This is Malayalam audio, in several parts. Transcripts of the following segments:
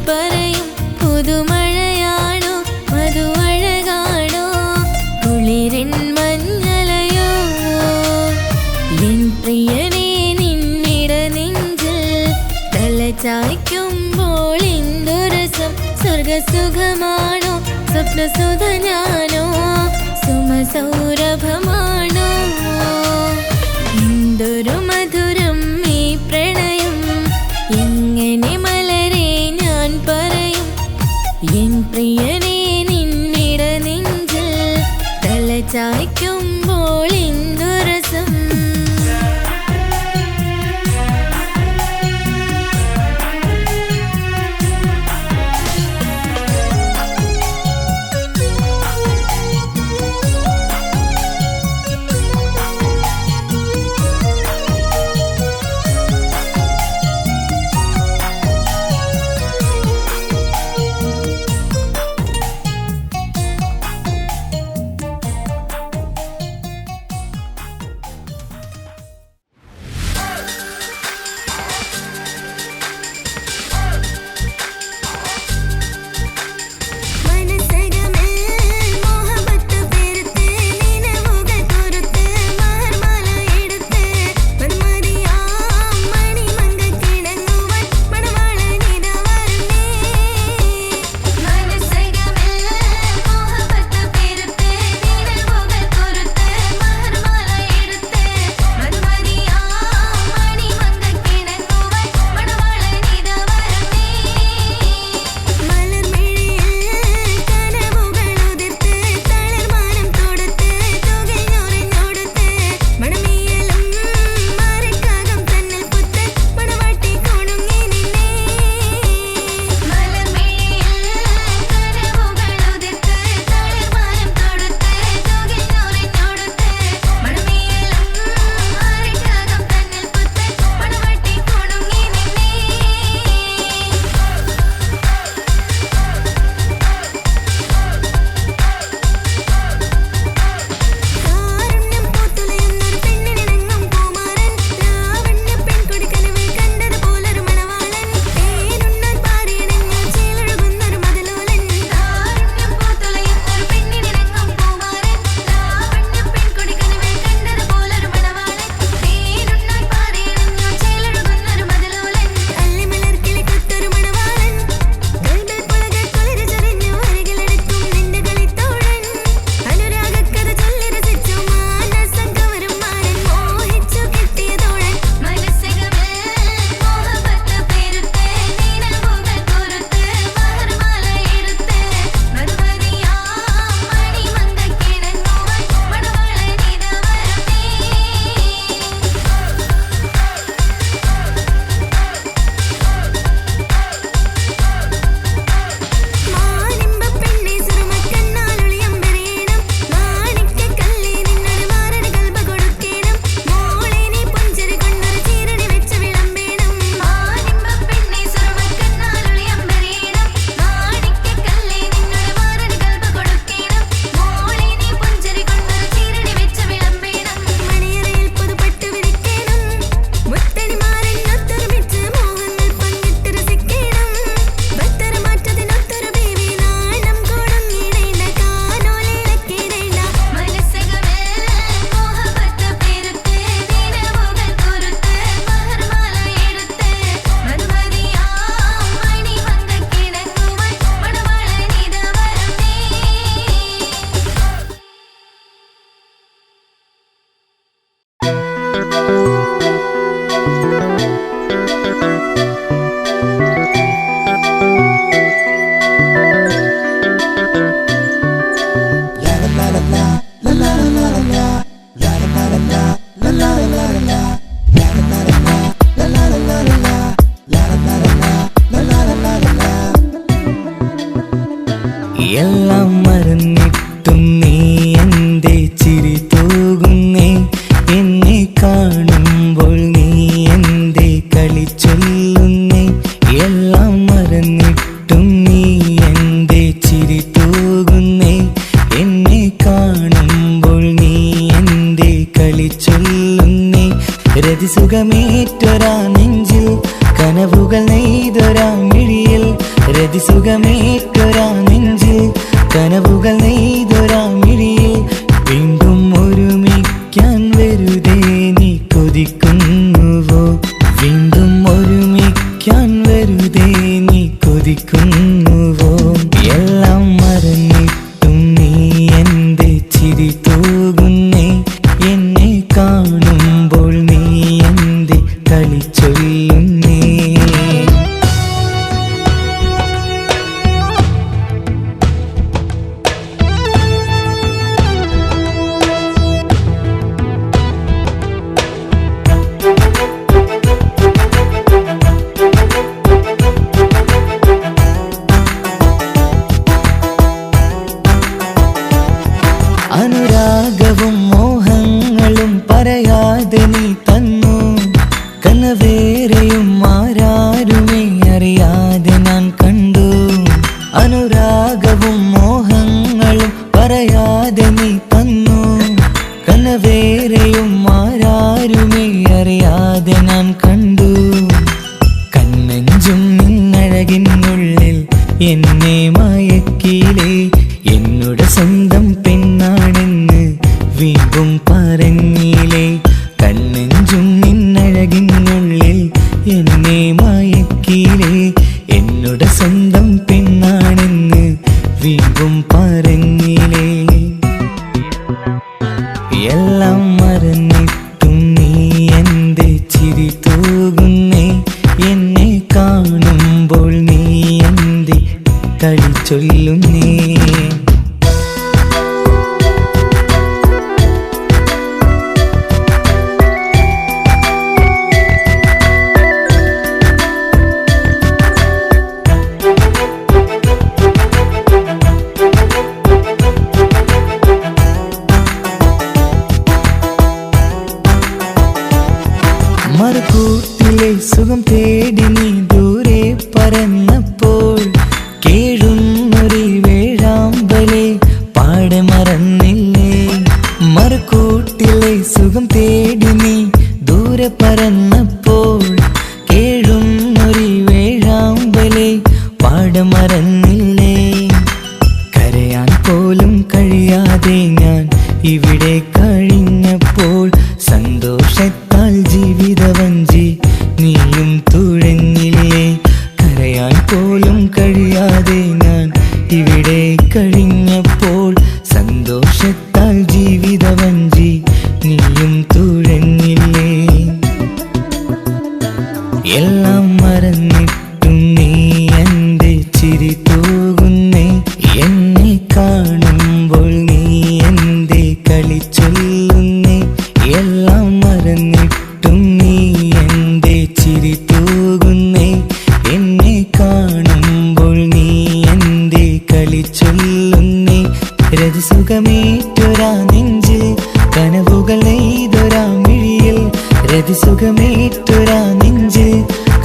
പറയും പുതുമഴയാണോ മധുവഴകാണോ കുളിരിൻ മഞ്ഞലയോ എൻ പ്രിയനേ നിന്നിട നെഞ്ചിൽ തലചായ്ക്കുമ്പോൾ എന്തൊരസം സ്വർഗസുഖമാണോ സ്വപ്നസുധ ഞാനോ സുമസൗരഭമാണോ എന്തൊരു മധുരം ഈ പ്രണയം എങ്ങനെ മലരെ ഞാൻ പറയും എൻ പ്രിയനേ നിന്നിട നെഞ്ചിൽ തലചായ്ക്കുമ്പോൾ എന്തൊരസം എല്ലാം മറന്നിട്ടും നീ എൻ്റെ ചിരി തൂകുന്നേ എന്നെ കാണുമ്പോൾ നീ എൻ്റെ കളി ചൊല്ലുന്നേ എല്ലാം മറന്നിട്ടും നീ എൻ്റെ ചിരി തൂകുന്നേ എന്നെ കാണുമ്പോൾ നീ എൻ്റെ കളി ചൊല്ലുന്നേ രതിസുഖമേറ്റൊരാ നെഞ്ചിൽ കനവുകൾ നെയ്തൊരാ മിഴിയിൽ രതിസുഖമേറ്റൊരാ നെഞ്ചിൽ കനവുകൾ നെയ്തൊരാ മിഴിയിൽ വീണ്ടും ഒരുമിക്കാൻ വെറുതെ നീ കൊതിക്കുന്നുവോ വീണ്ടും ഒരുമിക്കാൻ വെറുതെ നീ കൊതിക്കുന്നുവോ എല്ലാം മറന്നിട്ടും നീ എൻ്റെ ചിരി തൂകുന്നേ എന്നെ കാണുമ്പോൾ നീ എൻ്റെ കളി ചൊല്ലുന്നേ അനുരാഗവും മോഹങ്ങളും പറയാതെ നീ തന്നു കനവേറെയും ആരാരുമേ അറിയാതെ ഞാൻ കണ്ടു അനുരാഗവും മോഹങ്ങളും പറയാതെ നീ തന്നു കനവേറെയും ആരാരുമേ അറിയാതെ ഞാൻ കണ്ടു കണ്ണഞ്ചും നിന്നഴകിനുള്ളിൽ എന്നെ മയക്കിയിലേ എന്നോട് സ്വന്തം പെണ്ണാണെന്ന് വീണ്ടും പറഞ്ഞില്ലേ കണ്ണെഞ്ചും നിന്നഴകിനുള്ളിൽ എന്നെ മയക്കിയില്ലേ എന്നോട് സ്വന്തം പെണ്ണാണെന്ന് വീണ്ടും പറഞ്ഞില്ലേ എല്ലാം മറന്നിട്ടും നീ എൻ്റെ ചിരി തൂകുന്നേ എന്നെ കാണുമ്പോൾ നീ എൻ്റെ കളി ചൊല്ലുന്നേ മറുകൂട്ടിലെ സുഖം തേടി നീ ദൂരെ പറന്നപ്പോൾ കേഴുന്നൊരു വേഴാമ്പലെ പാടെ മറന്നില്ലേ മറുകൂട്ടിലെ സുഖം തേടി നീ ദൂരെ പറന്നപ്പോൾ കേഴുന്നൊരു വേഴാമ്പലെ പാടെ മറന്നില്ലേ കരയാൻ പോലും കഴിയാതെ ഞാൻ ഇവിടെ കഴിഞ്ഞപ്പോൾ സന്തോഷത്താൽ ജീവിതവഞ്ചി നീയും തുഴഞ്ഞില്ലേ കരയാൻ പോലും കഴിയാതെ ഞാൻ ഇവിടെ കഴിഞ്ഞപ്പോൾ സന്തോഷത്താൽ ജീവിതവഞ്ചി നീയും തുഴഞ്ഞില്ലേ എല്ലാം മറന്നിട്ടും നീ എൻ്റെ ചിരി തൂകുന്നേ എന്നെ കാണുമ്പോൾ നീ എൻ്റെ കളി ചൊല്ലുന്നേ എല്ലാം മറന്നിട്ടും നീ എൻ്റെ ചിരി തൂകുന്നേ എന്നെ കാണുമ്പോൾ നീ എൻ്റെ കളി ചൊല്ലുന്നേ രതിസുഖമേറ്റൊരാ നെഞ്ചിൽ കനവുകൾ നെയ്തൊരാ മിഴിയിൽ രതിസുഖമേറ്റൊരാ നെഞ്ചിൽ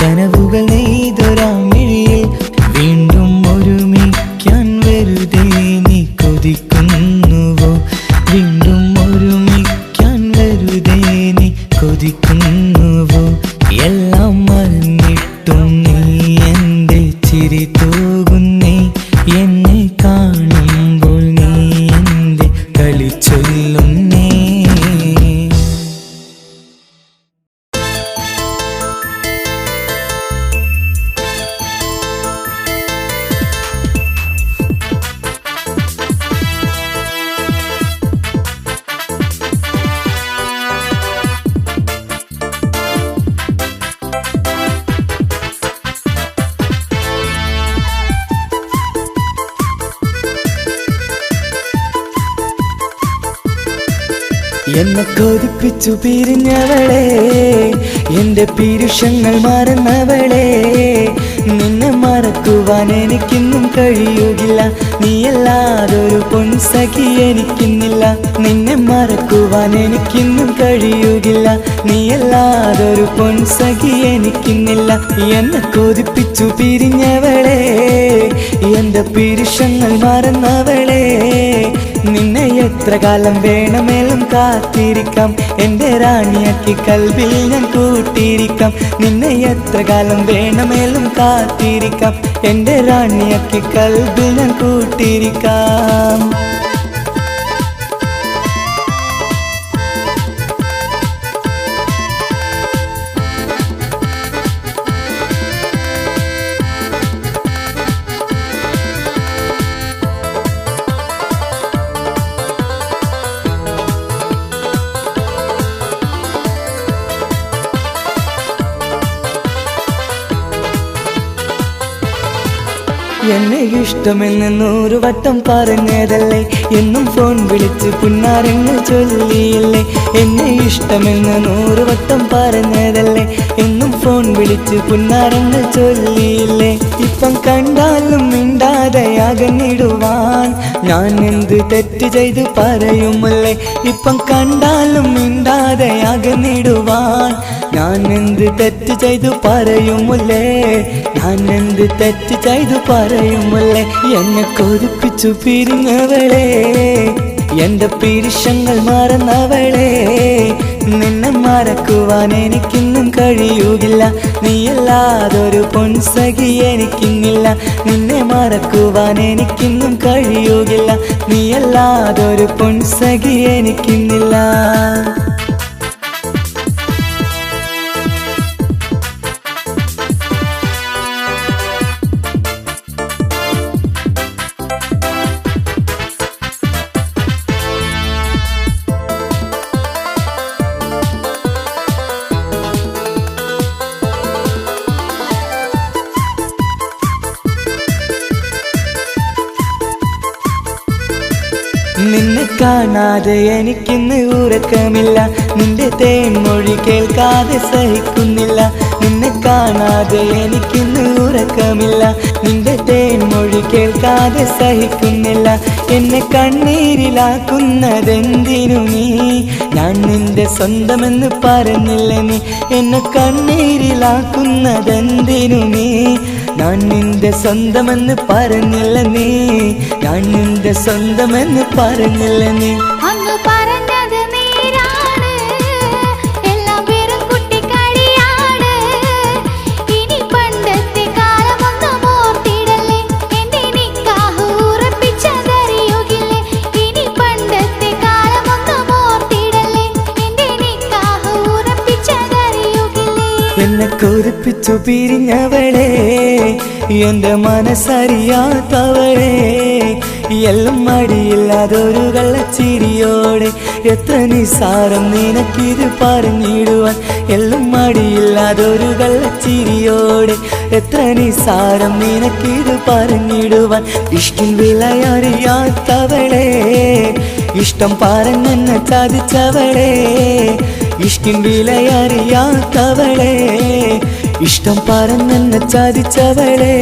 കനവുകൾ നെയ്തൊരാ മിഴിയിൽ വീണ്ടും ഒരുമിക്കാൻ വെറുതെ നീ കൊതിക്കുന്നുവോ വീണ്ടും ഒരുമിക്കാൻ വെറുതെ നീ കൊതിക്കുന്നുവോ എല്ലാം മറന്നിട്ടും നീ എൻ്റെ ചിരി തൂകുന്നേ എന്നെ കാണുമ്പോൾ നീ എൻ്റെ കളി ചൊല്ലുന്നേ എന്നെ കൊതിപ്പിച്ചു പിരിഞ്ഞവളെ എൻ്റെ പീരുഷങ്ങൾ മറന്നവളെ നിന്നെ മറക്കുവാൻ എനിക്കിന്നും കഴിയുകില്ല നീയല്ലാതൊരു പൊൻസഖി എനിക്കിന്നില്ല നിന്നെ മറക്കുവാൻ എനിക്കിന്നും കഴിയുകില്ല നീയല്ലാതൊരു പൊൻസഖി എനിക്കിന്നില്ല എന്നെ കൊതിപ്പിച്ചു പിരിഞ്ഞവളെ എൻ്റെ പീരുഷങ്ങൾ മറന്നവളെ നിന്നെ എത്ര കാലം വേണമെങ്കിലും കാത്തിരിക്കാം എൻ്റെ റാണിയാക്കി കൽബിൽ ഞാൻ കൂട്ടിയിരിക്കാം നിന്നെ എത്ര കാലം വേണമെങ്കിലും കാത്തിരിക്കാം എൻ്റെ റാണിയാക്കി കൽബിൽ ഞാൻ കൂട്ടിയിരിക്കാം എന്നെ ഇഷ്ടമെന്ന് 100 വട്ടം പറഞ്ഞതല്ലേ എന്നും ഫോൺ വിളിച്ച് പുന്നാരങ്ങൾ ചൊല്ലിയില്ലേ എന്നെ ഇഷ്ടമെന്ന് 100 വട്ടം പറഞ്ഞതല്ലേ എന്നും ഫോൺ വിളിച്ച് പുന്നാരങ്ങൾ ചൊല്ലിയില്ലേ ഇപ്പം കണ്ടാലും മിണ്ടാതെ അകന്നിടുവാൻ ഞാൻ എന്ത് തെറ്റ് ചെയ്ത് പറയുമല്ലേ ഇപ്പം കണ്ടാലും മിണ്ടാതെ അകന്നിടുവാൻ ഞാൻ എന്ത് തെറ്റ് ചെയ്തു പറയുമല്ലേ ഞാൻ എന്ത് തെറ്റ് ചെയ്തു പറയുമല്ലേ എന്നെ കൊതിപ്പിച്ചു പിരിഞ്ഞവളെ എൻ്റെ പിരിശങ്ങൾ മറന്നവളെ നിന്നെ മറക്കുവാൻ എനിക്കിന്നും കഴിയുകില്ല നീയല്ലാതൊരു പൊൻസഖി എനിക്കിന്നില്ല നിന്നെ മറക്കുവാൻ എനിക്കിന്നും കഴിയുകില്ല നീയല്ലാതൊരു പൊൻസഖി എനിക്കിന്നില്ല നിന്നെ കാണാതെ എനിക്കിന്ന് ഉറക്കമില്ല നിന്റെ തേൻമൊഴി കേൾക്കാതെ സഹിക്കുന്നില്ല നിന്നെ കാണാതെ എനിക്കിന്ന് ഉറക്കമില്ല നിന്റെ തേൻമൊഴി കേൾക്കാതെ സഹിക്കുന്നില്ല എന്നെ കണ്ണീരിലാക്കുന്നതെന്തിനു നീ ഞാൻ നിന്റെ സ്വന്തമെന്ന് പറഞ്ഞില്ല നീ എന്നെ കണ്ണീരിലാക്കുന്നതെന്തിനു നീ ഞാൻ നിന്റെ സ്വന്തമെന്ന് പറഞ്ഞില്ല നീ ഞാൻ നിന്റെ സ്വന്തമെന്ന് പറഞ്ഞില്ല നീ അങ്ങ് പറഞ്ഞത് നേരാണ് എല്ലാം വെറും കുട്ടിക്കളിയാണ് ഇനി പണ്ടത്തെ കാലമൊന്നും ഓർത്തിടല്ലേ എന്റെ നിക്കാഹ് ഉറപ്പിച്ചതറിയുകില്ലേ ഇനി പണ്ടത്തെ കാലമൊന്നും ഓർത്തിടല്ലേ എന്റെ നിക്കാഹ് ഉറപ്പിച്ചതറിയുകില്ലേ എന്നെ കൊതിപ്പിച്ചു പിരിഞ്ഞവളെ എൻ്റെ മനസ്സറിയാത്തവളെ എല്ലാം മടിയില്ലാതൊരു കള്ളച്ചിരിയോടെ എത്ര നിസാരം നിനക്കിത് പറഞ്ഞിടുവാൻ എല്ലാം മടിയില്ലാതൊരു കള്ളച്ചിരിയോടെ എത്ര നിസാരം നിനക്കിത് പറഞ്ഞിടുവാൻ ഇഷ്ടം വിലയറിയാത്തവളെ ഇഷ്ടം പറഞ്ഞെന്നെ ചതിച്ചവളെ ഇഷ്ടം വിലയറിയാത്തവളെ ഇഷ്ടം പറഞ്ഞെന്നെ ചതിച്ചവളെ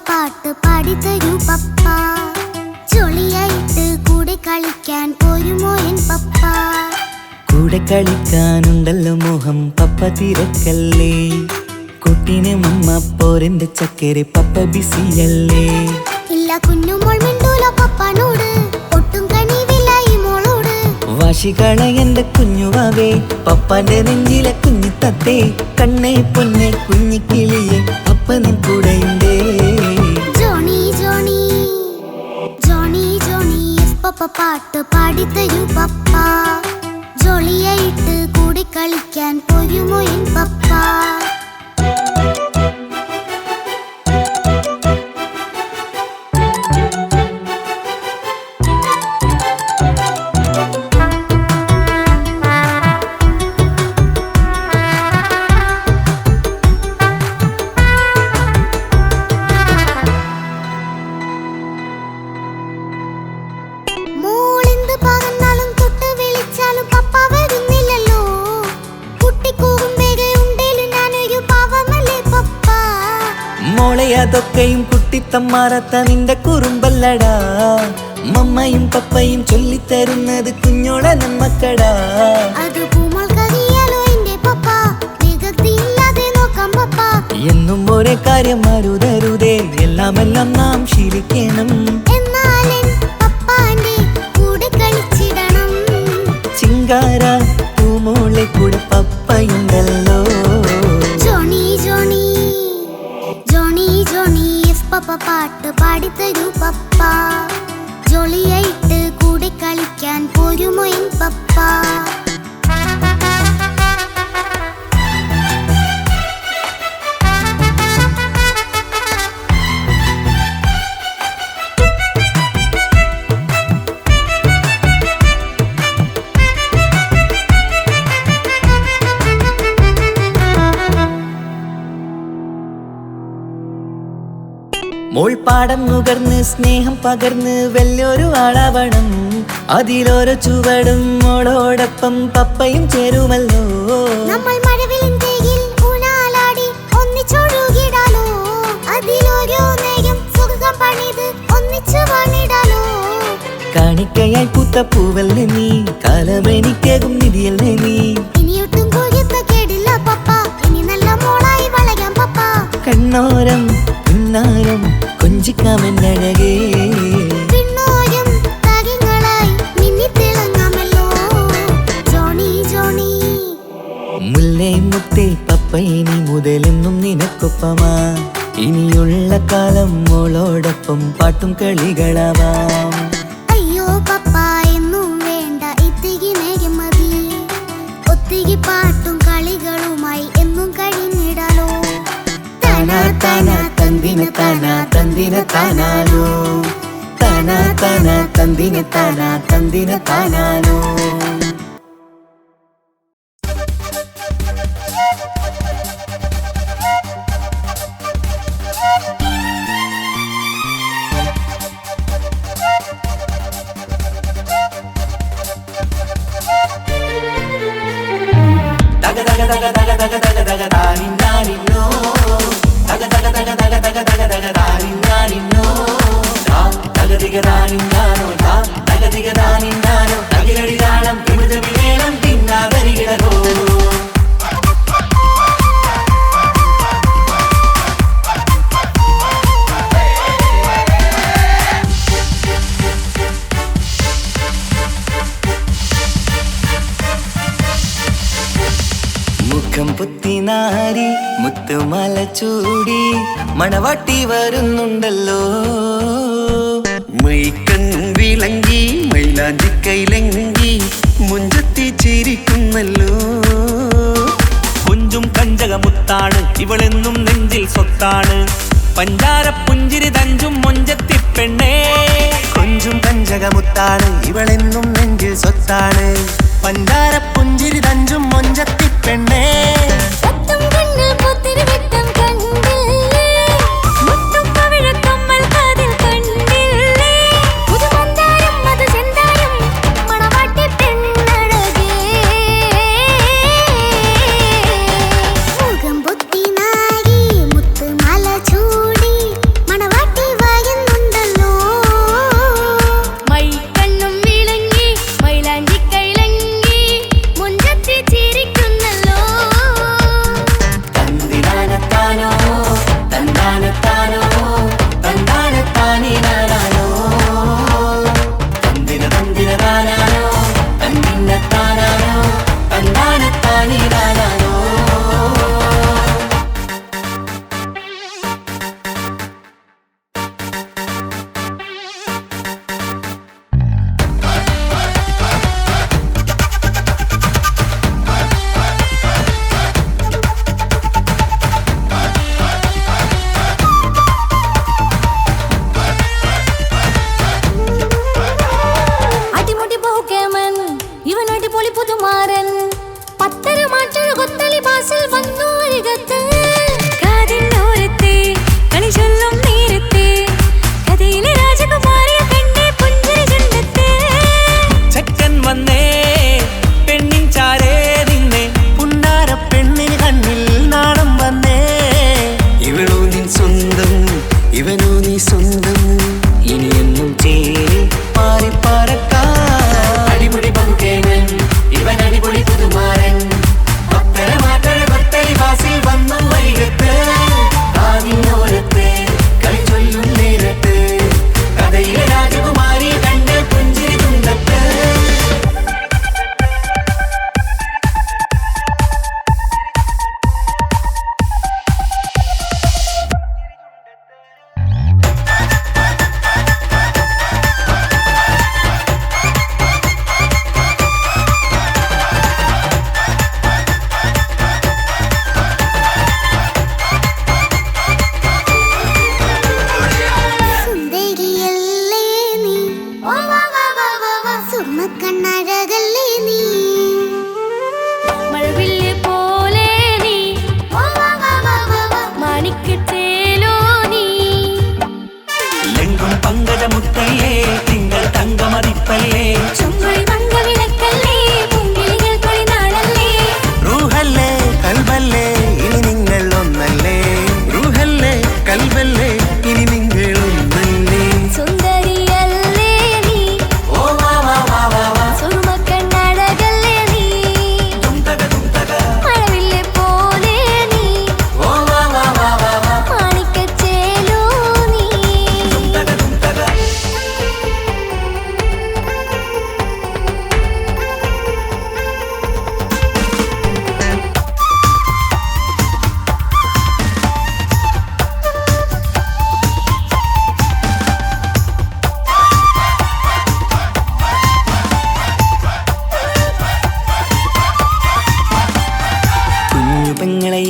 പാട്ട് പാടിത്തരൂ പപ്പ ജോളിയായിട്ട് കൂടെ കളിക്കാൻ പോരുമോ എൻ പപ്പ കൂടെ കളിക്കാനുണ്ടല്ലോ മോഹം പപ്പ തിരക്കല്ലേ കുട്ടീനെ മമ്മ പോരെന്റെ ചക്കരെ പപ്പ ബിസിയല്ലേ ഇല്ല കുഞ്ഞുമോൾ മിണ്ടൂല പപ്പനോട് ഒട്ടും കനിവില്ല ഈ മോളോട് വാശികള എന്റെ കുഞ്ഞുവാവേ പപ്പാന്റെ നെഞ്ചിലെ കുഞ്ഞു തത്തേ കണ്ണേ പൊന്നെ കുഞ്ഞിക്കിളിയെ അപ്പനും കൂടെയുണ്ടേ ജോണി ജോണി ജോണി ജോണി പപ്പ പാട്ട് പാടിത്തരൂ പപ്പ ജോളിയായിട്ട് കൂടെ കളിക്കാൻ പോരുമോ എൻ പപ്പ ും കണ്ടതൊക്കെയും കുട്ടിത്തമ്മാറത്ത നിന്റെ കുറുമ്പല്ലടാ മമ്മയും പപ്പയും ചൊല്ലിത്തരുന്നത് കുഞ്ഞോളെ നമ്മക്കടാ അത് പൂമോൾ കറിയാലോ എന്റെ പപ്പ വികൃതിയില്ലാതെ നോക്കാം പപ്പ എന്നും ഒരേ കാര്യം അരുതരുതേ എല്ലാം നാം ശീലിക്കണം എന്നാലൻ പപ്പാന്റെ കൂടെ കളിച്ചിടണം ചിങ്കാര പൂമോളെ കൂടെ പപ്പയുണ്ടല്ലോ Johnny Johnny Johnny Johnny yes papa പാട്ട് പാടിത്തരൂ പപ്പ ജോളിയായിട്ട് കൂടെ കളിക്കാൻ പോരുമോ എൻ പപ്പ മോൾ പാടം നുകർന്ന് സ്നേഹം പകർന്ന് വലിയൊരു ആളാവണം അതിലോരോ ചുവടും മോളോടൊപ്പം പപ്പയും ചേരുമല്ലോ നമ്മൾ മഴവിലിൻ ഊനാലാടി ഒന്നിച്ചൊഴുകിടാലോ അതിലോരോ നേരം സുഖം പണിത് ഒന്നിച്ചു വാണിടാലോ കാണിക്കയായി പൂത്ത പൂവല്ലേ നീ കാലമെനിക്കേകും നിധിയല്ലേ നീ ഇനിയൊട്ടും കൊഴുത്ത കേടില്ല പപ്പ ഇനി നല്ല മോളായി വളയാം പപ്പ കണ്ണോരം പിന്നാരം കൊഞ്ചിക്കാമെന്നഴകേ പിന്നോരം താരങ്ങളായി മിന്നിത്തിളങ്ങാമല്ലോ ജോണി ജോണി മുല്ലേ മുത്തേ പപ്പ ഇനി മുതലെന്നും നിനക്കൊപ്പമാ ഇനിയുള്ള കാലം മോളോടൊപ്പം പാട്ടും കളികളാവാം അയ്യോ പപ്പ എന്നും വേണ്ട ഇത്തിരി നേരം മതി ഒത്തിരി പാട്ടും കളികളുമായി എന്നും കഴിഞ്ഞിടാലോ താനാ താനാ തന്തിന താനാ തന്തിന താനാലോ താനാ താനാ തന്തിന താനാ തന്തിന താനാലോ മുഖം പുത്തിനാരി മുത്തുമാല ചൂടി മണവാട്ടി വരുന്നുണ്ടല്ലോ മൈക്കണ്ണും വിളങ്ങി മൈലാഞ്ചി കൈലങ്കി മുഞ്ചത്തി ചിരിക്കുന്നല്ലോ കൊഞ്ചും കഞ്ചകമുത്താണ് ഇവളെന്നും നെഞ്ചിൽ സ്വത്താണ് പഞ്ചാര പുഞ്ചിരി തഞ്ചും മൊഞ്ചത്തി പെണ്ണേ കൊഞ്ചും കഞ്ചകമുത്താണ് ഇവളെന്നും നെഞ്ചിൽ സ്വത്താണ് പഞ്ചാര പുഞ്ചിരി തഞ്ചും മൊഞ്ചത്തി പെണ്ണേ സത്തം കണ്ണിൽ പുത്തിരി വെട്ടം കണ്ടില്ലേ മുത്തും പവിഴക്കമ്മൽ കാതിൽ കണ്ടില്ലേ പുതുമന്ദാരം മധു ചെന്താരം മണവാട്ടി പെണ്ണഴകേ മുഖം പൊത്തി നാരി മുത്തുമാല ചൂടി മണവാട്ടി വായുന്നുണ്ടല്ലോ മൈ കണ്ണും വിളങ്ങി മൈലാഞ്ചി കൈലങ്ങി മുഞ്ചത്തി ചിരിക്കുന്നല്ലോ തന്തിനാനത്താനോ തന്താനത്താനോ തന്താനത്താനിനാനോ തന്തിന തന്തിന താനാനോ തന്തിന്നത്താനാനോ തന്താനത്താനിനാനോ അടിമുടി പോകേമൻ ഇവൻ അടിപൊളി പുതുമാരൻ പത്തര മാറ്റൊരു കൊത്തളി ബാസിൽ വന്നു അരികത്ത് കാതിന്നോരത്തെ കളി ചൊല്ലും നേരത്തെ കഥയിലെ രാജകുമാരിയെ കണ്ടേ പുഞ്ചിരി ചുണ്ടത്തെ ചെക്കൻ വന്നേ പെണ്ണിൻ ചാരേ നിന്നെ പുന്നാര പെണ്ണിന് കണ്ണിൽ നാണം വന്നേ ഇവളോ നിൻ സ്വന്തം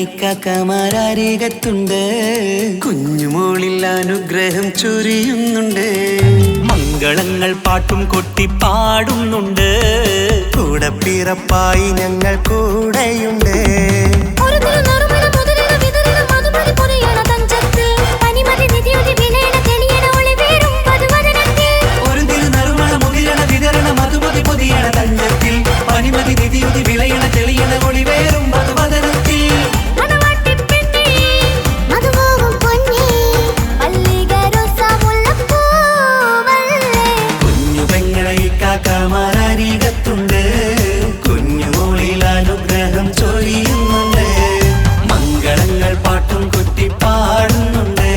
ഇക്കാക്കമാരരികത്തുണ്ട്. കുഞ്ഞുമോളിൽ അനുഗ്രഹം ചൊരിയുന്നുണ്ട്. മംഗളങ്ങൾ പാട്ടും കൊട്ടി പാടുന്നുണ്ട്. കൂടെ പിറപ്പായി ഞങ്ങൾ കൂടെയുണ്ട്. കാക്കമാരരികത്തുണ്ട്. കുഞ്ഞുമോളിൽ അനുഗ്രഹം ചൊരിയുന്നുണ്ട്. മംഗളങ്ങൾ പാട്ടും കൊട്ടി പാടുന്നുണ്ട്.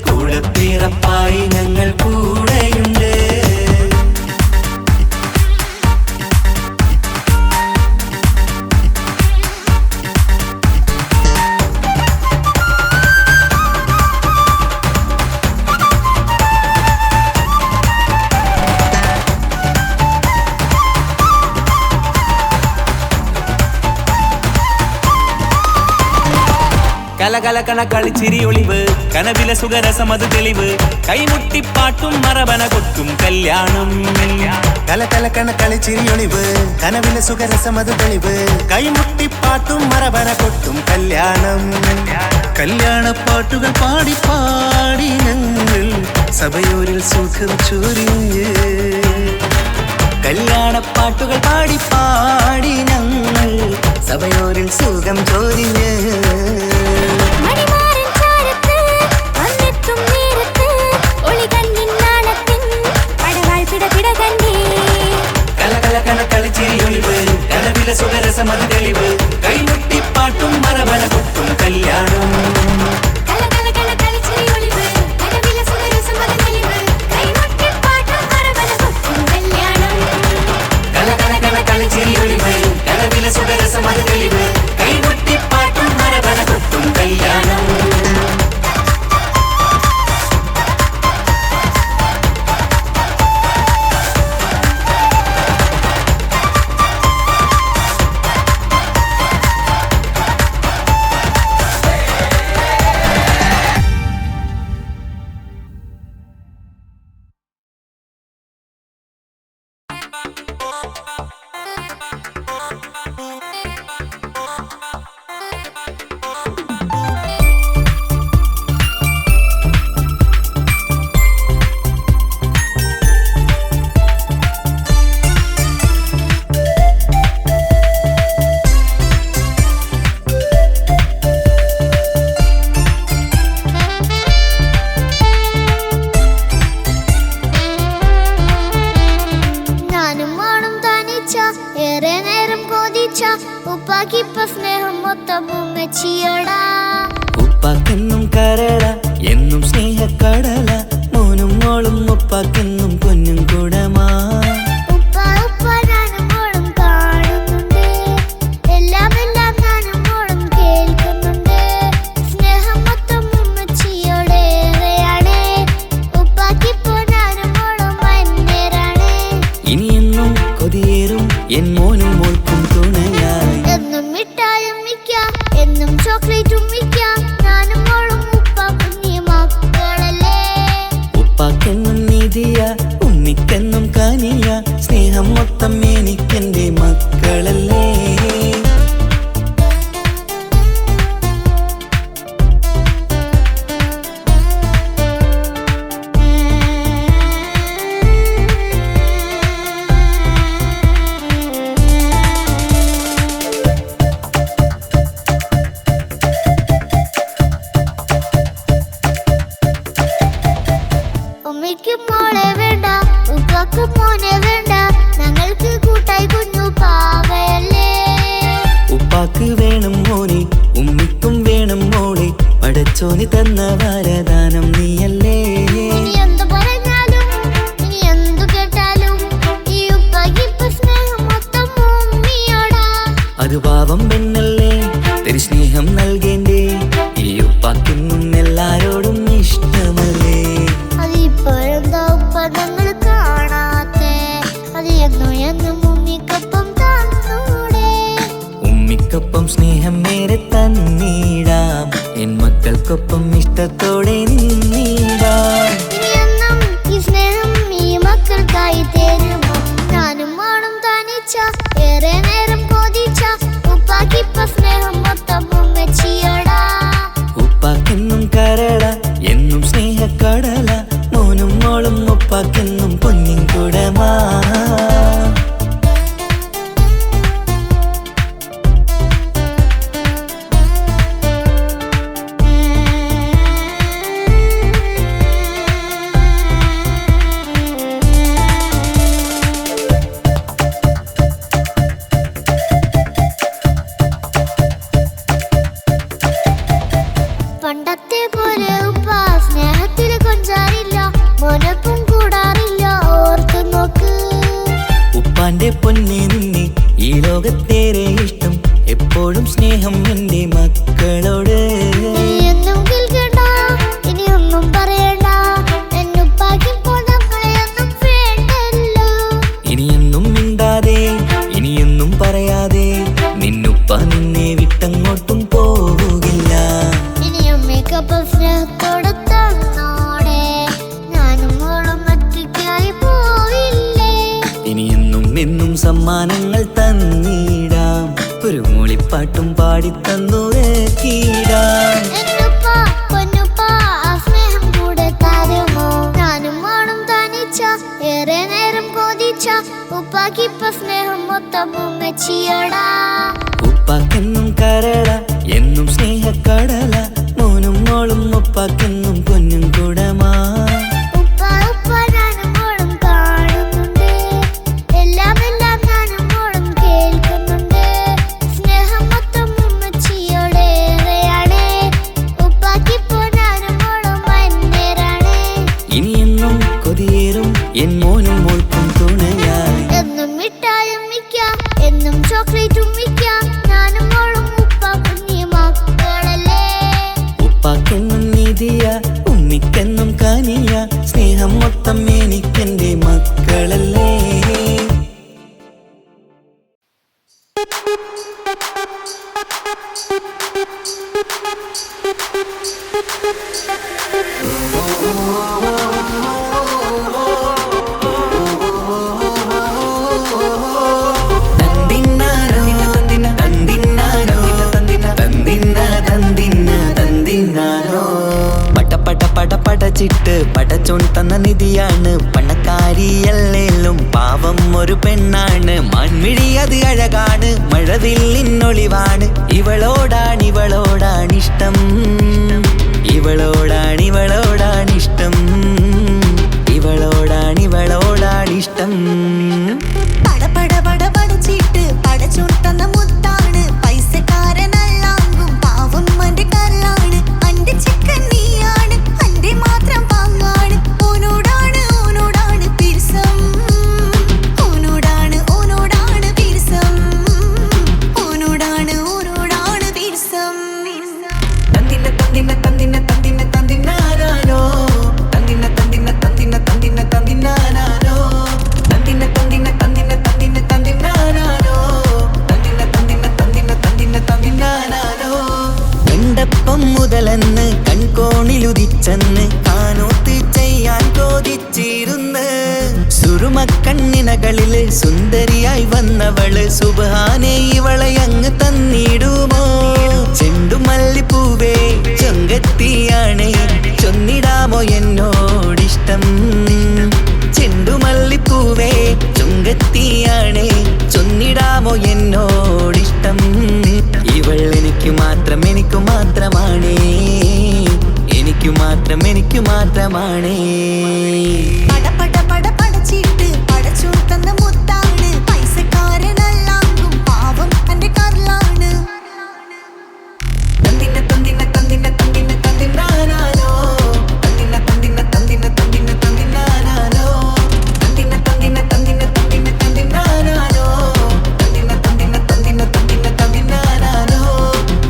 കൂടെ പിറപ്പായി ഞങ്ങൾ കൂടെയുണ്ട്. കലകലകണ കളിച്ചിരി ഒളിവ് കനവിലെ സുഖരസമത് തെളിവ് കൈമുട്ടിപ്പാട്ടും മറവന കൊട്ടും കല്യാണം. കലകലകണ കളിച്ചിരിയൊളിവ് കനവിലെ സുഖരസമത് തെളിവ് കൈമുട്ടിപ്പാട്ടും മറവന കൊട്ടും കല്യാണം. കല്യാണപ്പാട്ടുകൾ പാടി പാടി ഞങ്ങൾ സഭയോരിൽ സുഖം ചൊരിഞ്ഞ്. കല്യാണപ്പാട്ടുകൾ പാടി പാടി ഞങ്ങൾ സഭയോരിൽ സുഖം ചൊരിഞ്ഞ്. കളിച്ചിരിയൊളിവ് കനവിലെ സുഖരസമത് തെളിവ് കൈമുട്ടിപ്പാട്ടും മറവന കൊട്ടും കല്യാണം. കലകലകണ കളിച്ചിരിയൊളിവ് കനവിലെ സുഖരസമത് തെളിവ് കൈമുട്ടിപ്പാട്ടും മറവന കൊട്ടും കല്യാണം. ഏറെ നേരം കൊതിച്ച ഉപ്പാക്കിപ്പ സ്നേഹം മൊത്തം ഉമ്മച്ചിയോടാ. ഉപ്പാക്കെന്നും കരള എന്നും സ്നേഹക്കടല മോനും മോളും ഉപ്പാക്കെന്നും പൊന്നും കുടമാ. ഉപ്പ ഉപ്പ ഞാനും മോളും കാണുന്നുണ്ട്. എല്ലാം എല്ലാം ഞാനും മോളും കേൾക്കുന്നുണ്ട്. സ്നേഹം മൊത്തം ഉമ്മച്ചിയോടേറെയാണ്. ഉപ്പാക്കിപ്പോ ഞാനും മോളും അന്യരാണ്. ഇനിയെന്നും കൊതിയേറും എൻ മോനും മോൾക്കും തുണയായി. എന്നും മിഠായും മിക്ക എന്നും ചോക്ലേറ്റും മിക്ക ഞാനും മോളും ഉപ്പ കുഞ്ഞി മക്കളല്ലേ. ഉപ്പാക്കെന്നും നിധിയ ഉമ്മിക്കെന്നും കനിയ സ്നേഹം മൊത്തം എനിക്കെന്റെ മക്കളല്ലേ. ഉമ്മയ്ക്ക് മോളെ വേണ്ട ഉപ്പാക്ക് മോനെ വേണ്ട. ഞങ്ങൾക്ക് കൂട്ടായി കുഞ്ഞു പാവയല്ലേ. ഉപ്പാക്ക് വേണം മോനെ ഉമ്മിക്കും വേണം മോളെ. പടച്ചോന് തന്ന വരദാനം നീയല്ലേ. ഇനി എന്തു പറഞ്ഞാലും ഇനി എന്തു കേട്ടാലും ഈ ഉപ്പാക്കിപ്പ സ്നേഹം മൊത്തം ഉമ്മിയോടാ. അത് പാവം പെണ്ണല്ലേ തരി സ്നേഹം നൽകേണ്ടേ. ഈ ഉപ്പാക്കെന്നും എല്ലാരോടും ഇഷ്ടമല്ലേ. അതിപ്പോഴെന്താ ഉപ്പ ഞങ്ങൾ കാണാത്തെ. അത് എന്നും എന്നും ഉമ്മിക്കൊപ്പം തന്നൂടെ. ഉമ്മിക്ക് എനിക്കൊപ്പം സ്നേഹം നേരെ തന്നിടാം, എൻ മക്കൾക്കൊപ്പം ഇഷ്ടത്തോടെ നിന്നിടാം. ഇനിയെന്നും ഈ സ്നേഹം ഈ മക്കൾക്കായി തരുമോ? ഞാനും മോളും തനിച്ച ഏറെ നേരം കൊതിച്ച ഉപ്പാക്കിപ്പ സ്നേഹം മൊത്തം ഉമ്മച്ചിയോടാ. ഉപ്പാക്കെന്നും കരള എന്നും സ്നേഹക്കടല, മോനും മോളും ഉപ്പാക്കെന്നും പൊന്നിൻ കുടമാ. പണ്ടത്തെ പോലെ ഉപ്പ സ്നേഹത്തിൽ കൊഞ്ചാറില്ല, മോനൊപ്പം കൂടാറില്ല, ഓർത്തു നോക്ക്. ഉപ്പാന്റെ പൊന്നെ നിന്നെ ഈ ലോകത്തേറെ ഇഷ്ടം, എപ്പോഴും സ്നേഹം എന്റെ മക്കളോട്. ഇനിയൊന്നും കേൾക്കണ്ട, ഇനിയൊന്നും പറയണ്ട, എന്നുപ്പാക്കിപ്പോൾ നമ്മളെയൊന്നും വേണ്ടല്ലോ. ഇനിയൊന്നും മിണ്ടാതെ ഇനിയൊന്നും പറയാതെ നിന്നുപ്പ നിന്നെ വിട്ടങ്ങോട്ടും പോവുകില്ല. ഇനിയും മേക്കപ്പ് സ്നേഹത്തോടെ തന്നോടെ ഞാനും മോളും ഒറ്റയ്ക്കായി പോവില്ലേ. ഇനിയെന്നും എന്നും സമ്മാനങ്ങൾ തന്നിടാം, ഒരു മൂളിപ്പാട്ടും പാടിത്തന്നു കീടാം. എന്നുപ്പ പൊന്നുപ്പ ആ സ്നേഹം കൂടെ തരുമോ? ഞാനും മോളും തനിച്ച ഏറെ നേരം കൊതിച്ച ഉപ്പാക്കിപ്പ സ്നേഹം മൊത്തം ഉമ്മച്ചിയോടാ. ഉപ്പാക്കെന്നും കരള എന്നും സ്നേഹക്കടല, മോനും മോളും ഉപ്പാക്കെന്നും പൊന്നും കുടമാ. ഉപ്പ ഉപ്പ ഞാനും മോളും കാണുന്നുണ്ട്, എല്ലാം എല്ലാം ഞാനും മോളും കേൾക്കുന്നുണ്ട്. സ്നേഹം മൊത്തം ഉമ്മച്ചിയോടേറെയാണ്, ഉപ്പാക്കിപ്പോ ഞാനും മോളും അന്യരാണ്. ഇനിയെന്നും കൊതിയേറും എൻ മോനും മോൾക്കും തുണയായി. എന്നും മിഠായും മിക്കാം, എന്നും ചോക്ലേറ്റും മിക്കാം, ഞാനും മോളും ഉപ്പ കുഞ്ഞി മക്കളല്ലേ. ഉപ്പാക്കെന്നും നിധിയ ഉമ്മിക്കെന്നും കനിയ, സ്നേഹം മൊത്തം എനിക്കെന്റെ മക്കളല്ലേ. പടച്ചിട്ട് പടച്ചോൻ തന്ന നിധിയാണ്, പണക്കാരിയല്ലേലും പാവം ഒരു പെണ്ണാണ്. മാൻമിഴി അത് അഴകാണ്, മഴവില്ലിന്നൊളിവാണ്, ഇവളോടാണിഷ്ടം, ഇവളോടാണിഷ്ടം, ഇവളോടാണിഷ്ടം. പടച്ചിട്ട് പടച്ചോൻ തന്ന മുത്താണ്, പൈസക്കാരനല്ലാങ്കും പാവം അന്റെ കല്ലാണ്. അന്റെ ചിക്കൻ നീയാണ്, അന്റെ മാത്രം പാങ്ങാണ്, ഓനോടാണ് പിരിസം, ഓനോടാണ് പിരിസം, ഓനോടാണ് പിരിസം. തന്തിന തന്തിന തന്തിന തന്തിന തന്തിനാനോ, തന്തിന തന്തിന തന്തിന തന്തിന തന്തിനാനോ, തന്തിന തന്തിന തന്തിന തന്തിന തന്തിനാനോ, തന്തിന തന്തിന തന്തിന തന്തിന തന്തിനാനോ. എണ്ടപ്പം മുതലെന്ന് കൺകോണിലുദിച്ചെന്ന് കാനോത്ത് ചെയ്യാൻ ചോദിച്ചിരുന്ന്, സുറുമക്കണ്ണിനകളില് സുന്ദരിയായി വന്നവള് സുബ്ഹാനേ ഇവളെ അങ്ങ് തന്നിടുമോ? ചെണ്ടുമല്ലിപ്പൂവേ ചൊങ്കത്തിയാണ്, ചൊന്നിടാമോ എന്നോടിഷ്ടം? ചെണ്ടുമല്ലിപ്പൂവേ ചൊങ്കത്തിയാണ്, ചൊന്നിടാമോ എന്നോടിഷ്ടം? ഇവൾ എനിക്ക് മാത്രം എനിക്ക് മാത്രമാണേ, എനിക്ക് മാത്രമാണേ. പടച്ചിട്ട് പടച്ചോൻ തന്ന മുത്താണ്, പൈസക്കാരനല്ലാങ്കും പാവം അന്റെ കല്ലാണ്. തന്തിന തന്തിന തന്തിന തന്തിന തന്തിനാനോ, തന്തിന തന്തിന തന്തിന തന്തിന തന്തിനാനോ, തന്തിന തന്തിന തന്തിന തന്തിന തന്തിനാനോ, തന്തിന തന്തിന തന്തിന തന്തിന തന്തിനാനോ.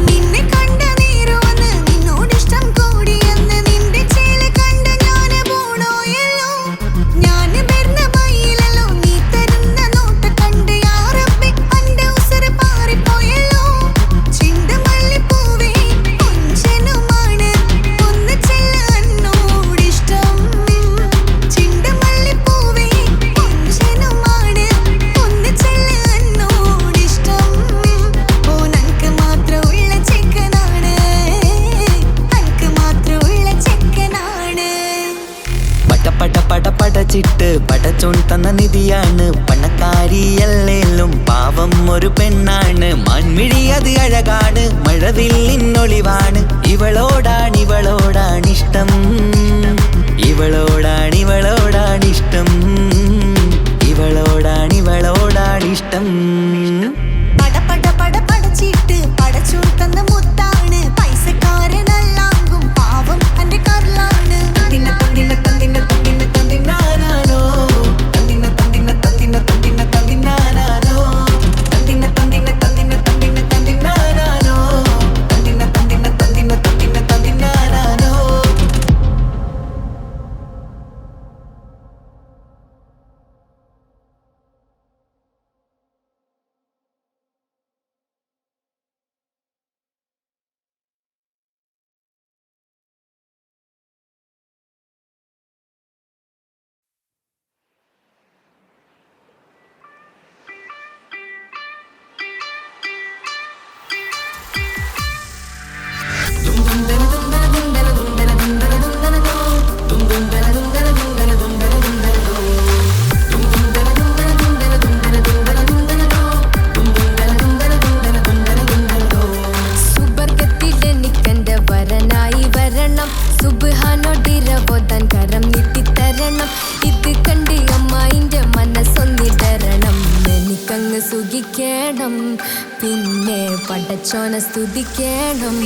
നിന്നെ കണ്ട നേരോന്ന് നിന്നോടിഷ്ടം കൂടിയെന്ന്, നിന്റെ ചേല കണ്ട ഞാന് പോണോയല്ലോ. ഒരു പെണ്ണാണ് മാൻമിഴി അത് അഴകാണ് മഴവില്ലിന്നൊളിവാണ് ഇവളോടാണിഷ്ടം ഇവളോടാണിഷ്ടം ഇവളോടാണിഷ്ടം പട പട പട പടച്ചിട്ട് പടച്ചോൻ തന്ന മുത്താണ് പൈസക്കാരനല്ലാങ്കും പാവം എന്റെ കർലാണ് തന്തിന തന്തിന തന്തിന തന്തിന തന്തിനാനാനോ തന്തിന തന്തിന തന്തിന തന്തിന തന്തിനാനാനോ തന്തിന തന്തിന തന്തിന തന്തിന തന്തിനാനാനോ തന്തിന തന്തിന തന്തിന തന്തിന തന്തിനാനാനോ സുബർഗത്തിലെനിക്കെന്റെ വരനായി വരണം സുബ്ഹാനോടിരവോദാൻ കരം നീട്ടിത്തരണം ഇത് കണ്ട് അമ്മായിന്റെ മനസ്സൊന്നിടരണം എനിക്കങ്ങ് സുഖിക്കണം പിന്നെ പടച്ചോനെ സ്തുതിക്കണം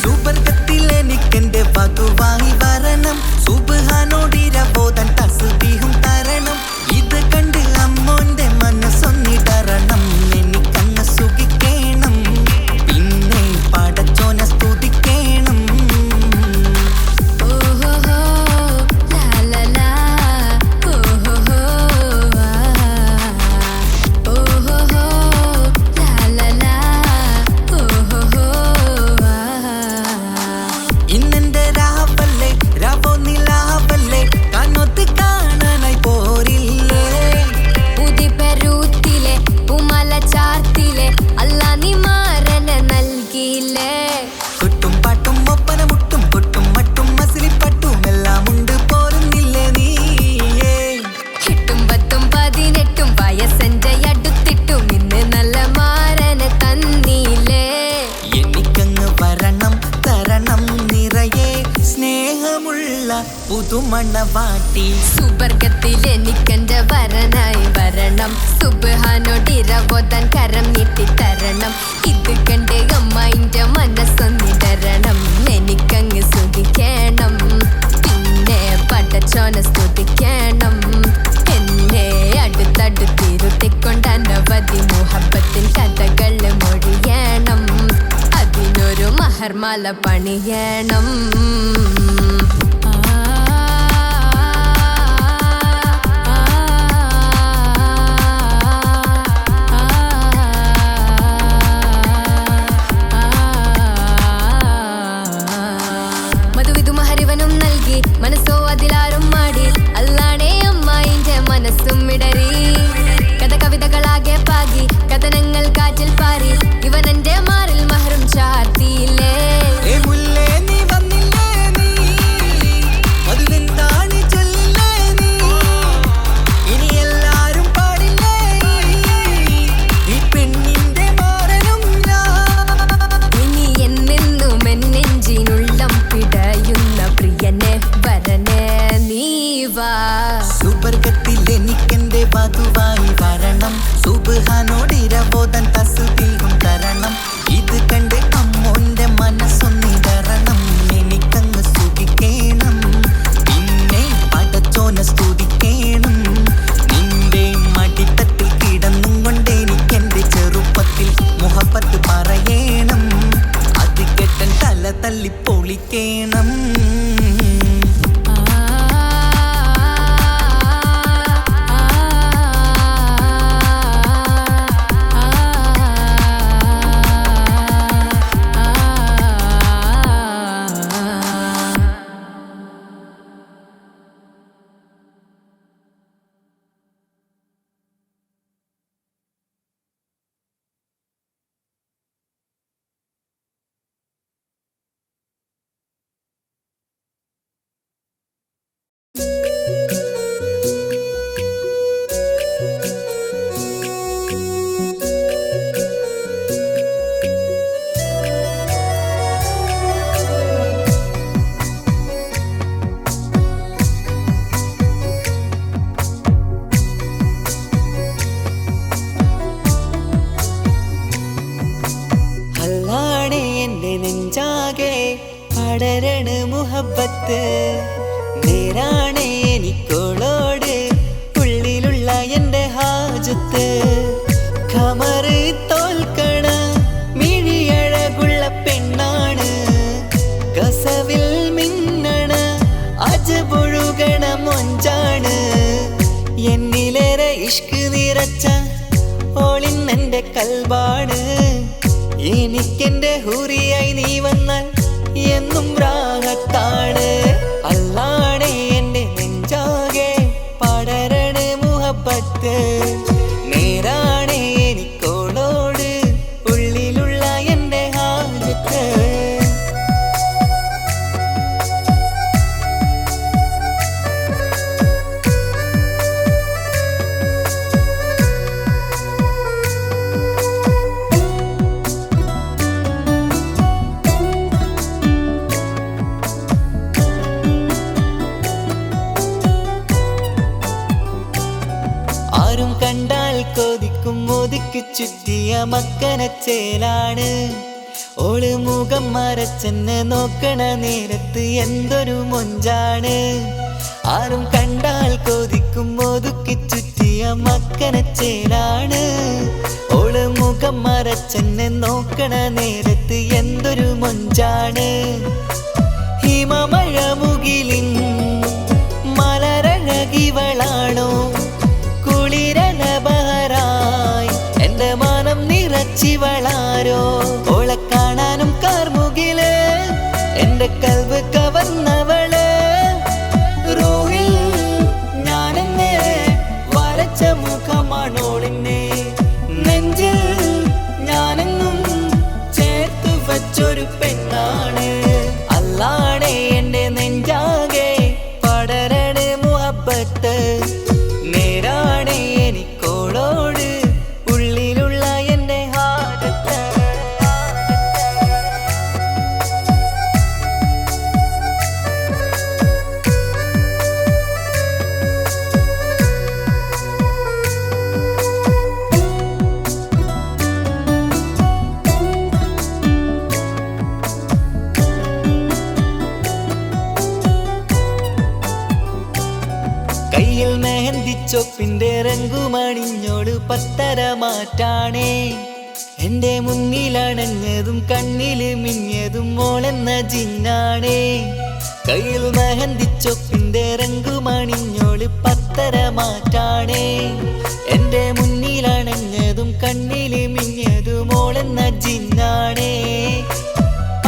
സുബർഗത്തിലെനിക്കെന്റെ വധുവായി വരണം സുബ്ഹാനോടിരവോദാൻ തസ്ബീഹും തരണം ഇത് കണ്ട് അമ്മോന്റെ മനസ്സൊന്നിടരണം എനിക്കങ്ങ് സുഖിക്കണം പിന്നെ പടച്ചോനെ സ്തുതിക്കണം ഓഹോഹോ ലാലലാ ഓഹോഹോ ഓഹോഹോ ലാലലാ ഓഹോഹോ ഇന്നെന്റെ രാവല്ലേ രാവോ നിലാവല്ലേ കണ്ണൊത്ത് കാണാനായി പോരില്ലേ ഉദിപെരൂത്തിലെ ഉമല ചാർത്തിലെ അല്ലാ നീ മാരനെ നൽകിയില്ലേ കുട്ടും പാട്ടും ഒപ്പന മുട്ടും കൊട്ടും മട്ടും മസിലിപ്പട്ടും എല്ലാം ഉണ്ട് പോരുന്നില്ലേ നീയേ 8 10 18 വയസ്സെന്റെ അടുത്തിട്ടും ഇന്ന് നല്ല മാരനെ തന്നീലേ എനിക്കങ്ങ് വരണം തരണം നിറയെ സ്നേഹമുള്ള പുതുമണവാട്ടി സുബർഗത്തിൽ എനിക്കെന്റെ വരനായി വരണം സുബ്ഹാനോടിരവോദാൻ കരം നീട്ടിത്തരണം ഇത് കണ്ട് അമ്മായിന്റെ മനസ്സൊന്നിടരണം എനിക്കങ്ങ് സുഖിക്കണം പിന്നെ പടച്ചോനെ സ്തുതിക്കണം എന്നെ അടുത്തടുത്തിരുത്തിക്കൊണ്ട് അനവധി മുഹബത്തിൻ കഥകൾ മൊഴിയണം അതിനൊരു മഹർമാല പണിയണം മധുവിധു മഹരിവനും നൽകി മനസ്സോ അതിലാരും മാടി അല്ലാണേ അമ്മായിന്റെ മനസ്സും ഇടറി കഥ കവിതകളാകെ പാകി കഥനങ്ങൾ കാറ്റിൽ പാറി ഇവനെന്റെ മാറിൽ മഹറും ചാർത്തിയില്ലേ ഏ മുല്ലേ നീ വന്നില്ലേ നീ പടരണ മുഹബത്ത് നേരാണ് എനിക്കോളോട് ഉള്ളിലുള്ള എൻ്റെ ഹാജത്ത് ഖമറ് തോൽക്കണ മിഴിയഴകുള്ള പെണ്ണാണ് കസവിൽ മിന്നണ അജബൊഴുകണ മൊഞ്ചാണ് എന്നിലേറെ ഇഷ്ക് നിറച്ച ഓളിന്നെൻ്റെ കൽബാണ് എനിക്കെൻ്റെ ഹൂറിയായി നീ വന്നാൽ എന്നും രാഗത്താണ് അല്ലാണേ എൻ്റെ നെഞ്ചാകെ പടരണ മുഹബത്ത് നേരാണേ എനിക്കോളോട് ഉള്ളിലുള്ള എൻ്റെ ഹാജത്ത് ആരും കണ്ടാൽ കൊതിക്കും ഒതുക്കി ചുറ്റിയ മക്കനച്ചേലാണ് ഓള് മുഖം മറച്ചെന്നെ നോക്കണ നേരത്ത് എന്തൊരു മൊഞ്ചാണ് ആരും കണ്ടാൽ കൊതിക്കും ഒതുക്കി ചുറ്റിയ മക്കനച്ചേലാണ് ഓള് മുഖം മറച്ചെന്നെ നോക്കണ നേരത്ത് എന്തൊരു മൊഞ്ചാണ് ഹിമമഴ മുകിലിൻ മലരഴകിവളാണോ കുളിരലബഹരായി എൻ്റെ മാനം നിറച്ചിവളാരോ ഓളെ കാണാനും കാർമുകില് എൻ്റെ കൽവ് കവർന്നവള് റൂഹിൽ ഞാനെന്നെ വരച്ച മുഖമാണോളിന്നെ നെഞ്ചിൽ ഞാനെന്നും ചേർത്തു വച്ചൊരു പെണ്ണാണ് അല്ലാണേ എൻ്റെ നെഞ്ചാകെ പടരണ മുഹബത്ത് നേരാണേ എനിക്കോളോട് ഉള്ളിലുള്ള എൻ്റെ ഹാജത്ത് കയ്യിൽ മെഹന്തിച്ചൊപ്പിന്റെ രംഗുമണിഞ്ഞോട് പത്തര മാറ്റാണേ എൻ്റെ മുന്നിലണഞ്ഞതും കണ്ണില് മിഞ്ഞതും മോളെന്ന ജിന്നാണേ കയ്യിൽ മെഹന്തിച്ചൊപ്പിന്റെ രംഗുമണിഞ്ഞോട് പത്തര മാറ്റാണേ എൻ്റെ മുന്നിലണഞ്ഞതും കണ്ണില് മിഞ്ഞതും മോളെന്ന ജിന്നാണേ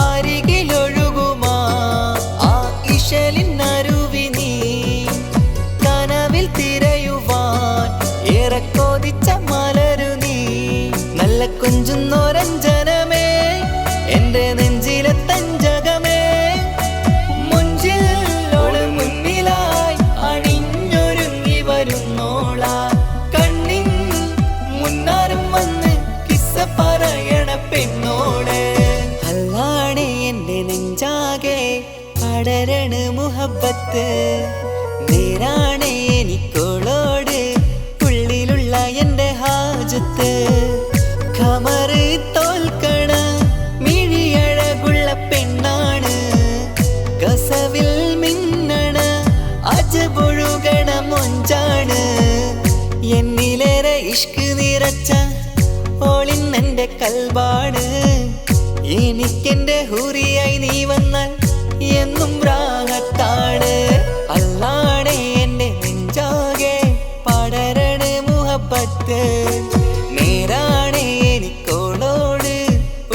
അരികിലൊഴുകുമാ ആ ഇശലിനരുവി നീ കനവിൽ തിരയുവാൻ ഏറെ കൊതിച്ച മലരു നീ നല്ല കുഞ്ചുന്നോരഞ്ജനമേ എൻ്റെ നെഞ്ചിലെ തഞ്ചകമേ മുഞ്ചിൽ ഓള് മുന്നിലായി അണിഞ്ഞൊരുങ്ങി വരുന്നോള കണ്ണിൻ മുന്നാരും വന്ന് കിസ്സ പറയണ പെണ്ണോട് അല്ലാണേ എൻ്റെ നെഞ്ചാകെ പടരണ മുഹബത്ത് നേരാണേ എനിക്കോളോട് ഉള്ളിലുള്ള എൻ്റെ ഹാജത്ത് ഖമറ് തോൽക്കണ മിഴിയഴകുള്ള പെണ്ണാണ് കസവിൽ മിന്നണ അജബൊഴുകണ മൊഞ്ചാണ് എന്നിലേറെ ഇഷ്ക് നിറച്ച ഓളിന്നെൻ്റെ കൽബാണ് എനിക്കെൻ്റെ ഹൂറിയായി നീ വന്നാൽ എന്നും രാഗത്താണ് അല്ലാണേ എൻ്റെ നെഞ്ചാകെ പടരണ മുഹബത്ത് നേരാണേ എനിക്കോളോട്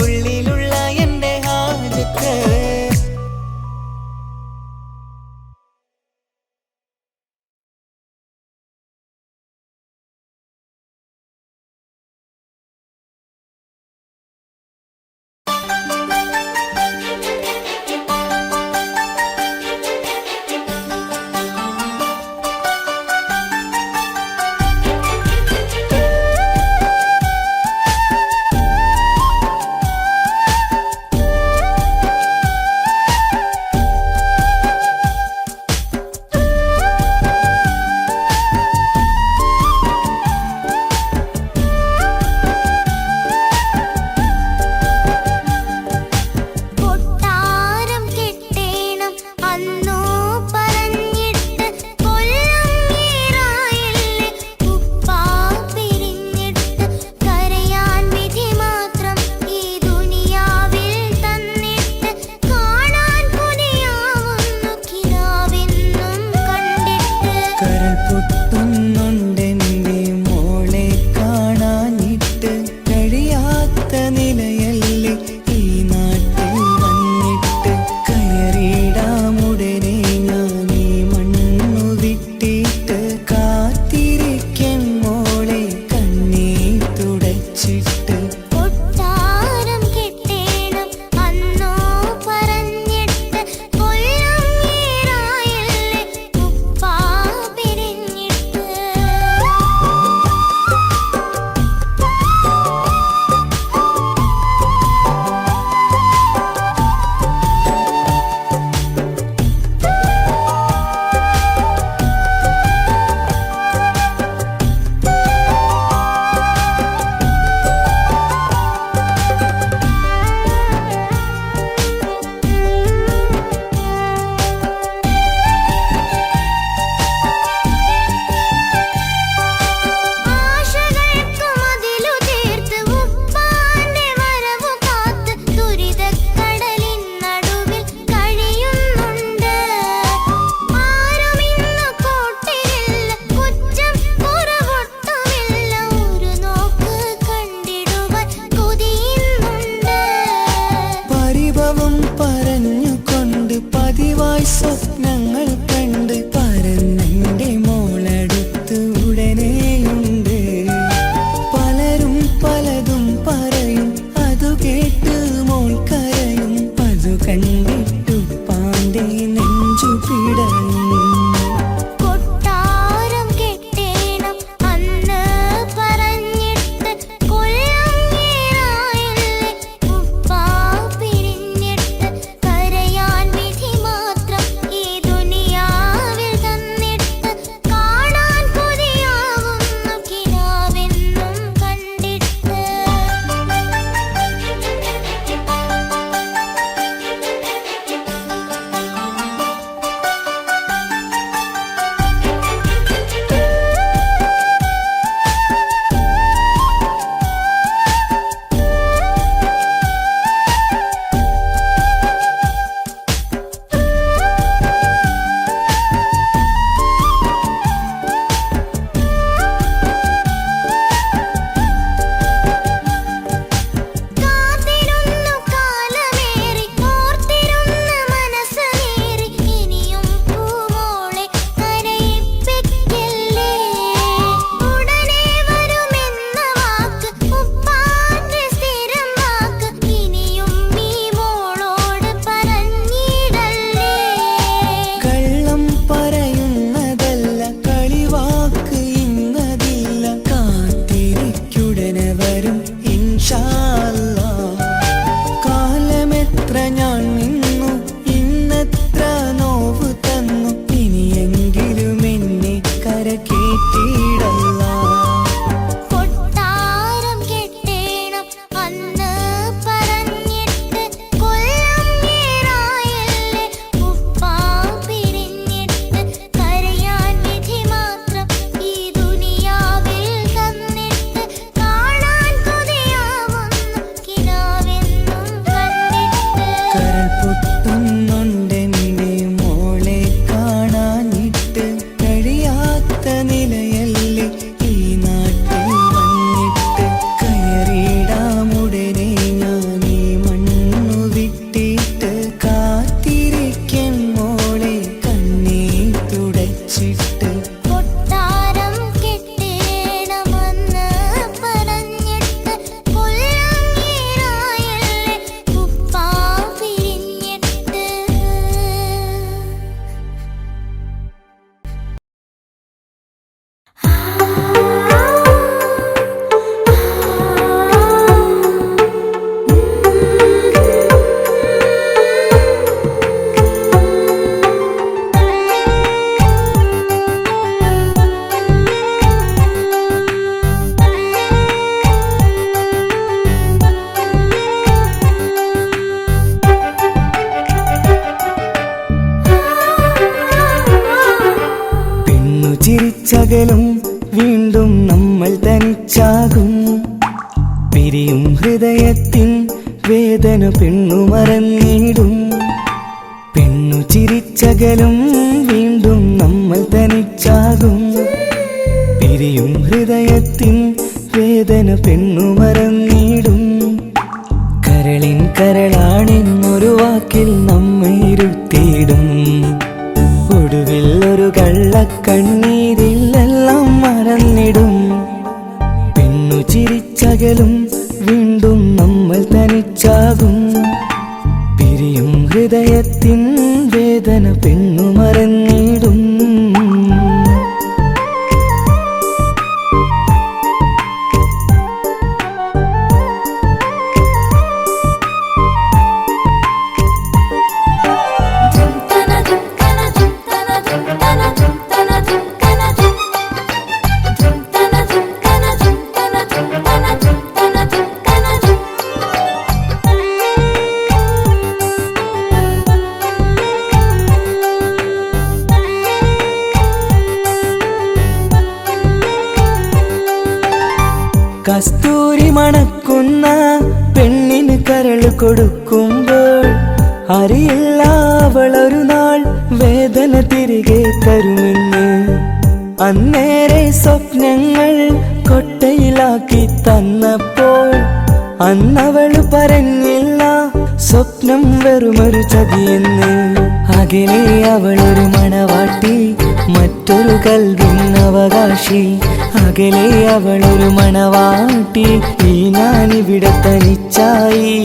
ഉള്ളിലുള്ള എൻ്റെ ഹാജത്ത് വരും ഇൻഷാ അല്ലാഹ്. കാലമെത്ര ഞാൻ നിന്നു, ഇന്നെത്ര നോവ് തന്നു, ഇനിയെങ്കിലും എന്നെ കരകേറ്റിടല്ല. കൊട്ടാരം കെട്ടേണം അന്ന് പറഞ്ഞിട്ട് കൊല്ലം ഏറായല്ലേ ഉപ്പാ പിരിഞ്ഞിട്ട്. കരയാൻ വിധി മാത്രം ഈ ദുനിയാവിൽ തന്നിട്ട്, കാണാൻ കൊതിയാവുന്നു കിനാവെന്നും കണ്ടിട്ട്. കരൾ പൊട്ടുന്നുണ്ടെന്റെ മോളെ കാണാനിട്ട്, കഴിയാത്ത നിലയല്ലേ ഈ നാട്ടിൽ വന്നിട്ട്. കയറിടാമുടനെ ഞാൻ ഈ മണ്ണു വിട്ടിട്ട്, കാത്തിരിക്കും മോളെ കണ്ണീർ തുടച്ചിട്ട്. കൊട്ടാരം കെട്ടേണമെന്ന് പറഞ്ഞിട്ട് കൊല്ലം ഏറായല്ലേ ഉപ്പാ പിരിഞ്ഞിട്ട്. പെണ്ണു ചിരിച്ചകലും വീണ്ടും നമ്മൾ തനിച്ചാകും. പിരിയും ഹൃദയത്തിൻ വേദന പെണ്ണു മറന്നിടും. പെണ്ണു ചിരിച്ചകലും വീണ്ടും നമ്മൾ തനിച്ചാകും. പിരിയും ഹൃദയത്തിൻ വേദന പെണ്ണു മറന്നിടും. കരളിൻ കരളാണെന്നൊരു വാക്കിൽ നമ്മെ ഇരുത്തിയിടും. ഒടുവിൽ ഒരു കള്ളക്കണ്ണീരിലെല്ലാം മറന്നിടും. പെണ്ണു ചിരിച്ചകലും വീണ്ടും നമ്മൾ തനിച്ചാകും. പിരിയും ഹൃദയത്തിൻ വേദന പെണ്ണു മറന്നിടും. കസ്തൂരി മണക്കുന്ന പെണ്ണിന് കരള് കൊടുക്കുമ്പോൾ അറിയില്ല അവളൊരു നാൾ വേദന തിരികെ തരുമെന്ന്. അന്നേരെ സ്വപ്നങ്ങൾ കൊട്ടയിലാക്കി തന്നപ്പോൾ അന്നവള് പറഞ്ഞില്ല സ്വപ്നം വെറുമൊരു ചതിയെന്ന്. അകലെ അവളൊരു മണവാട്ടി, മറ്റൊരു കൽവിൻ അവകാശി. അകലെ അവളൊരു മണവാട്ടി, ഈ ഞാനിവിടെ തനിച്ചായി.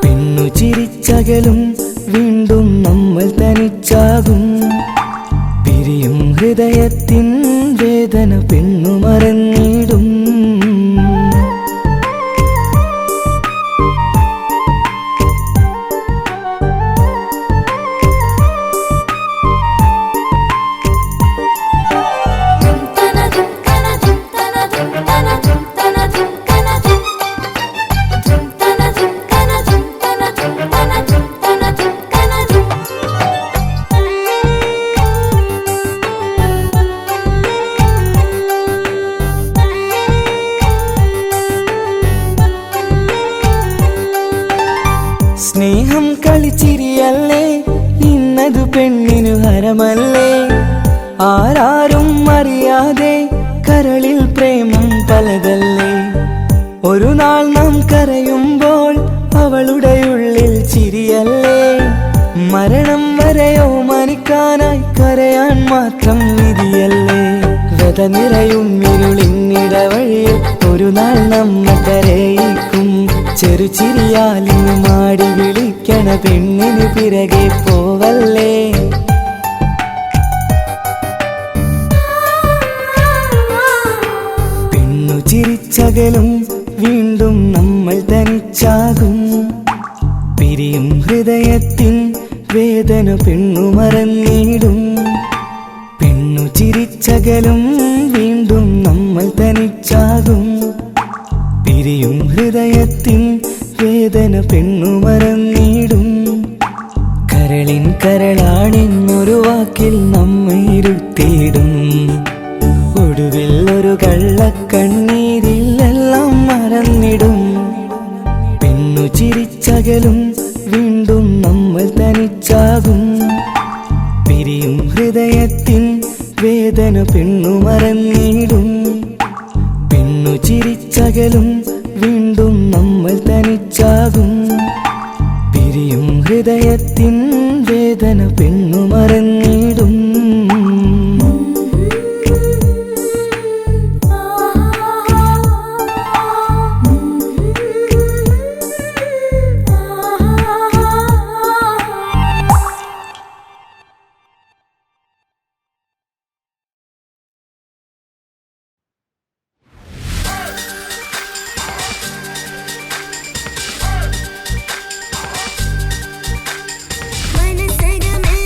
പെണ്ണു ചിരിച്ചകലും വീണ്ടും നമ്മൾ തനിച്ചാകും. പിരിയും ഹൃദയത്തിൻ വേദന പെണ്ണു മറന്നിടും. സ്നേഹം കളിച്ചിരിയല്ലേ ഇന്നതു പെണ്ണിനു ഹരമല്ലേ. ആരാരും അറിയാതെ കരളിൽ പ്രേമം പലതല്ലേ. ഒരു നാൾ നാം കരയുമ്പോൾ അവളുടെ ഉള്ളിൽ ചിരിയല്ലേ. മരണം വരെയോ മനിക്കാനായി കരയാൻ മാത്രം വിധിയല്ലേ. വ്യത നിറയും ഇരുളിന്നിടവഴിയിൽ ഒരു നാൾ നമ്മ കരയിക്കും. ചെറുചിരിയാലിന് മാടി വിളിക്കണ പെണ്ണിന് പിറകെ പോവല്ലേ. ചിരിച്ചകലും വീണ്ടും നമ്മൾ തനിച്ചാകും പിരിയും ഹൃദയത്തിൻ വേദന പെണ്ണു മറന്നിടും പെണ്ണു ചിരിച്ചകലും വീണ്ടും നമ്മൾ തനിച്ചാകും പിരിയും ഹൃദയത്തിൻ വേദന പെണ്ണു മറന്നിടും കരളിൻ കരളാണെന്നൊരു വാക്കിൽ നമ്മെ ഇരുത്തിയിടും ഒടുവിൽ ഒരു കള്ളക്കണ്ണീരിൽ എല്ലാം മറന്നിടും പെണ്ണു ചിരിച്ചകലും വീണ്ടും നമ്മൾ തനിച്ചാകും പിരിയും ഹൃദയത്തിൻ വേദന പെണ്ണു മറന്നിടും പെണ്ണു ചിരിച്ചകലും വീണ്ടും നമ്മൾ തനിച്ചാകും പിരിയും ഹൃദയത്തിൻ വേദന പെണ്ണു മറന്നിടും മനസ്സകമേ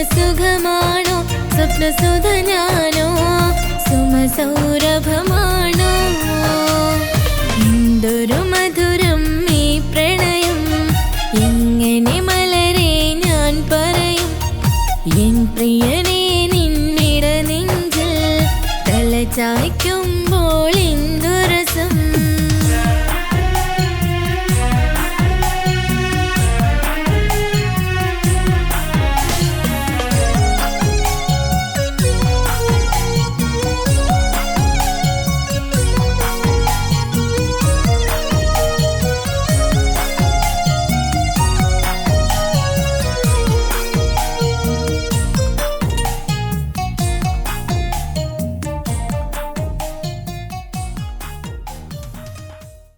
സുഖമാണോ സ്വപ്നസുധനാണോ സുമസൗരഭമാണോ എന്തൊരു മധുരം ഈ പ്രണയം എങ്ങനെ മലരെ ഞാൻ പറയും എൻ പ്രിയനെ നിന്നിട നെഞ്ചിൽ തലചായ്ക്കുമ്പോൾ